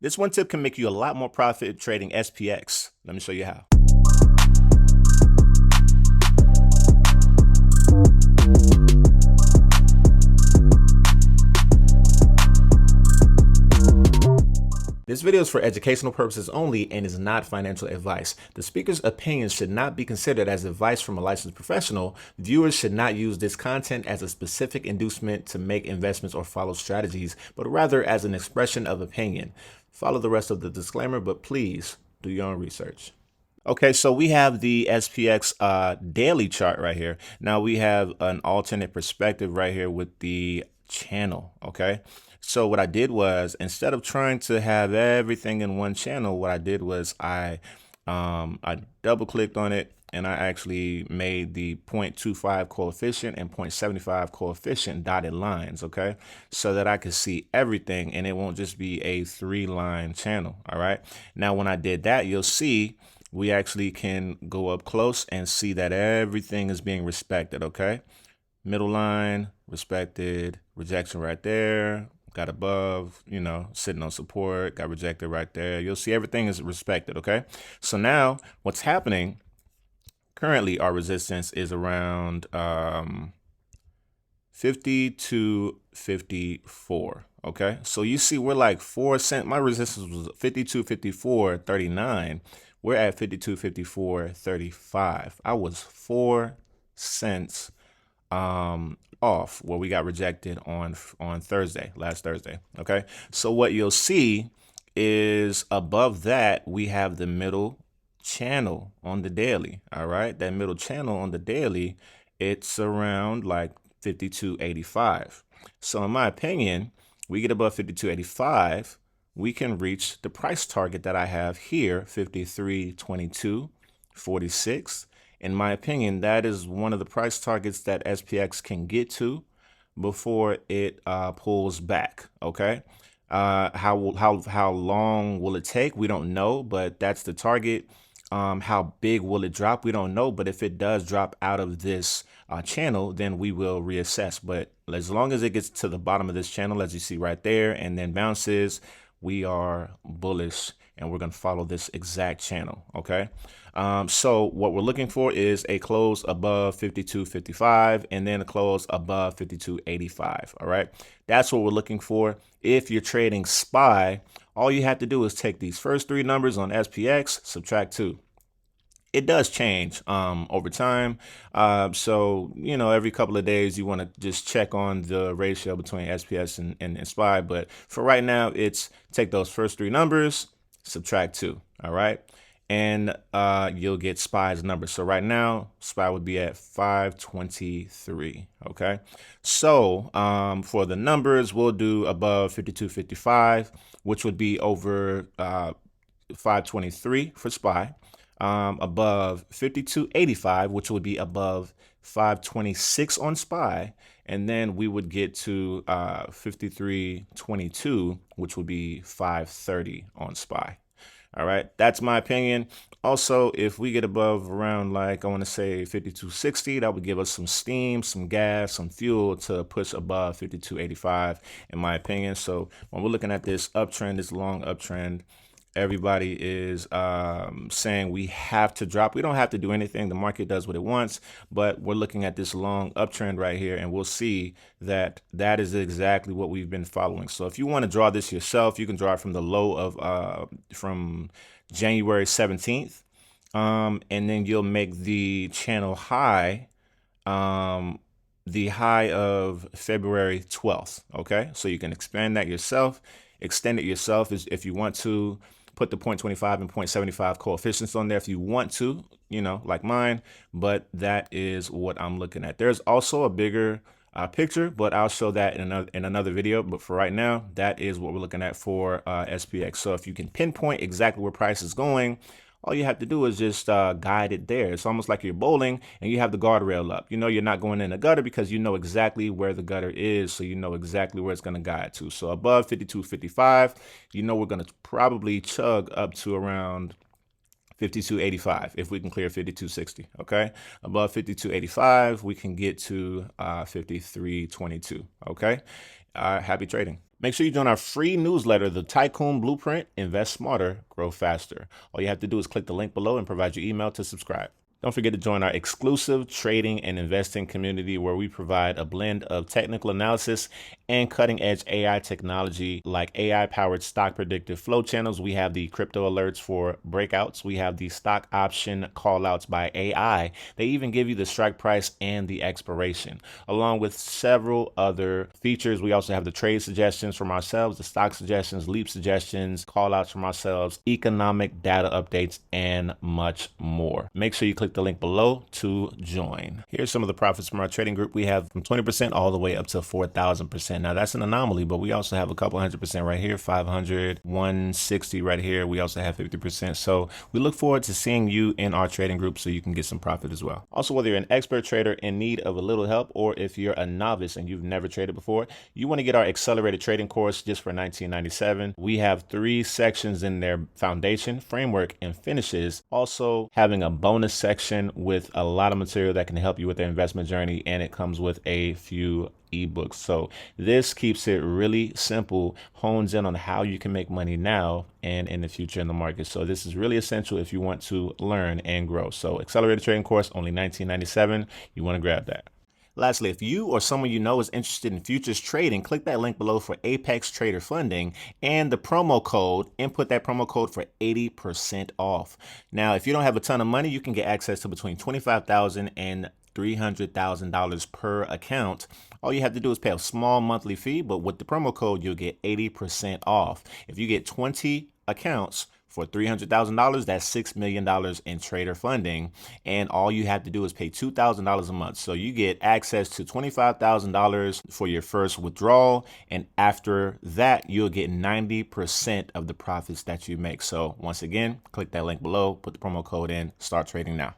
This one tip can make you a lot more profit trading SPX. Let me show you how. This video is for educational purposes only and is not financial advice. The speaker's opinions should not be considered as advice from a licensed professional. Viewers should not use this content as a specific inducement to make investments or follow strategies, but rather as an expression of opinion. Follow the rest of the disclaimer, but please do your own research. Okay, so we have the SPX daily chart right here. Now we have an alternate perspective right here with the channel, okay? So what I did was, instead of trying to have everything in one channel, what I did was I double clicked on it and I actually made the 0.25 coefficient and 0.75 coefficient dotted lines, okay? So that I could see everything and it won't just be a 3-line channel, all right? Now, when I did that, you'll see we actually can go up close and see that everything is being respected, okay? Middle line, respected, rejection right there. Got above, sitting on support, got rejected right there. You'll see everything is respected, okay? So now what's happening, currently our resistance is around 50 to 54, okay? So you see we're like 4 cents. My resistance was 52, 54, 39. We're at 52, 54, 35. I was 4 cents off where we got rejected on last Thursday. Okay, so what you'll see is above that we have the middle channel on the daily. All right, that middle channel on the daily, it's around like 52.85. So in my opinion, we get above 52.85, we can reach the price target that I have here, 53.22.46. In my opinion, that is one of the price targets that SPX can get to before it pulls back. Okay, how long will it take? We don't know, but that's the target. How big will it drop? We don't know, but if it does drop out of this channel, then we will reassess. But as long as it gets to the bottom of this channel, as you see right there, and then bounces, we are bullish and we're going to follow this exact channel. Okay. So what we're looking for is a close above 52.55 and then a close above 52.85. All right. That's what we're looking for. If you're trading SPY, all you have to do is take these first 3 numbers on SPX, subtract 2. It does change over time. So, every couple of days you want to just check on the ratio between SPX and SPY. But for right now, it's take those first 3 numbers, subtract 2. All right. And you'll get SPY's number. So right now, SPY would be at 523. Okay. So for the numbers, we'll do above 52.55, which would be over 523 for SPY. Above 52.85, which would be above 526 on SPY, and then we would get to 53.22, which would be 530 on SPY. All right, that's my opinion. Also, if we get above around, like, I want to say 52.60, that would give us some steam, some gas, some fuel to push above 52.85, in my opinion. So when we're looking at this uptrend, this long uptrend, everybody is saying we have to drop. We don't have to do anything. The market does what it wants, but we're looking at this long uptrend right here, and we'll see that that is exactly what we've been following. So if you want to draw this yourself, you can draw it from the low of from January 17th, and then you'll make the channel high the high of February 12th. Okay, so you can expand that yourself, extend it yourself if you want to. Put the 0.25 and 0.75 coefficients on there if you want to, like mine, but that is what I'm looking at. There's also a bigger picture, but I'll show that in another video. But for right now, that is what we're looking at for SPX. So if you can pinpoint exactly where price is going, all you have to do is just guide it there. It's almost like you're bowling and you have the guardrail up. You're not going in the gutter because you know exactly where the gutter is. So you know exactly where it's going to guide to. So above 52.55, we're going to probably chug up to around 52.85 if we can clear 52.60. Okay, above 52.85 we can get to 53.22. Okay, Happy trading. Make sure you join our free newsletter, The Tycoon Blueprint. Invest smarter, grow faster. All you have to do is click the link below and provide your email to subscribe. Don't forget to join our exclusive trading and investing community where we provide a blend of technical analysis and cutting-edge AI technology like AI-powered stock predictive flow channels. We have the crypto alerts for breakouts. We have the stock option callouts by AI. They even give you the strike price and the expiration, along with several other features. We also have the trade suggestions from ourselves, the stock suggestions, leap suggestions, callouts from ourselves, economic data updates, and much more. Make sure you click the link below to join. Here's some of the profits from our trading group. We have from 20% all the way up to 4,000%. Now that's an anomaly, but we also have a couple 100% right here, 500, 160 right here. We also have 50%. So we look forward to seeing you in our trading group so you can get some profit as well. Also, whether you're an expert trader in need of a little help, or if you're a novice and you've never traded before, you want to get our accelerated trading course just for $19.97. We have 3 sections in there: foundation, framework, and finishes. Also having a bonus section with a lot of material that can help you with the investment journey, and it comes with a few ebooks. So this keeps it really simple, hones in on how you can make money now and in the future in the market. So this is really essential if you want to learn and grow. So accelerated trading course, only $19.97. You want to grab that. Lastly, if you or someone you know is interested in futures trading, click that link below for Apex Trader funding and the promo code. Input that promo code for 80% off. Now, if you don't have a ton of money, you can get access to between $25,000 and $300,000 per account. All you have to do is pay a small monthly fee, but with the promo code, you'll get 80% off. If you get 20 accounts for $300,000, that's $6 million in trader funding. And all you have to do is pay $2,000 a month. So you get access to $25,000 for your first withdrawal. And after that, you'll get 90% of the profits that you make. So once again, click that link below, put the promo code in, start trading now.